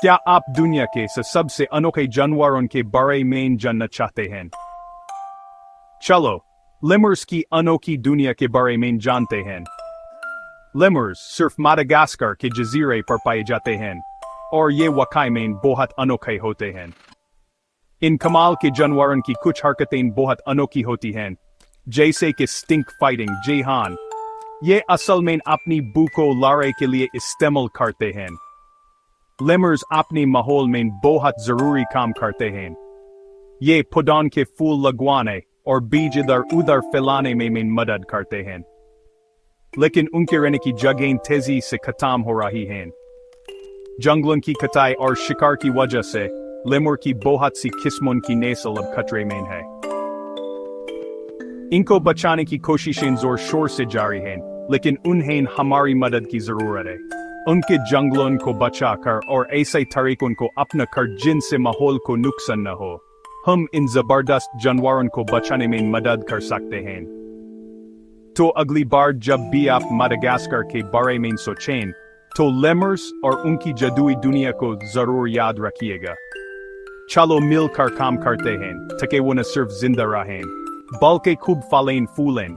क्या आप दुनिया के सबसे अनोखे जानवरों के बारे में जानना चाहते हैं? चलो, लेमर्स की अनोखी दुनिया के बारे में जानते हैं। लेमर्स सिर्फ माडागास्कर के जजीरे पर पाए जाते हैं, और ये वाकई में बहुत अनोखे होते हैं। इन कमाल के जानवरों की कुछ हरकतें बहुत अनोखी होती हैं, जैसे कि स्टिंक फाइटिंग। जी हाँ, ये असल में अपनी बू को लारे के लिए इस्तेमाल करते हैं। लेमर्स अपने माहौल में बहुत जरूरी काम करते हैं। ये पौधों के फूल लगवाने और बीज इधर उधर फैलाने में मदद करते हैं, लेकिन उनके रहने की जगहें तेजी से खत्म हो रही हैं। जंगलों की कटाई और शिकार की वजह से लेमुर की बहुत सी किस्मों की नस्ल अब खतरे में है। इनको बचाने की कोशिशें जोर शोर से जारी हैं, लेकिन उन्हें हमारी मदद की जरूरत है। उनके जंगलों को बचाकर और ऐसे तरीकों को अपना कर जिनसे माहौल को नुकसान न हो, हम इन जबरदस्त जानवरों को बचाने में मदद कर सकते हैं। तो अगली बार जब भी आप माडागास्कर के बारे में सोचें, तो लेमर्स और उनकी जादुई दुनिया को जरूर याद रखिएगा। चलो मिलकर काम करते हैं ताकि वो न सिर्फ जिंदा रहें, बल्कि खूब फलें फूलें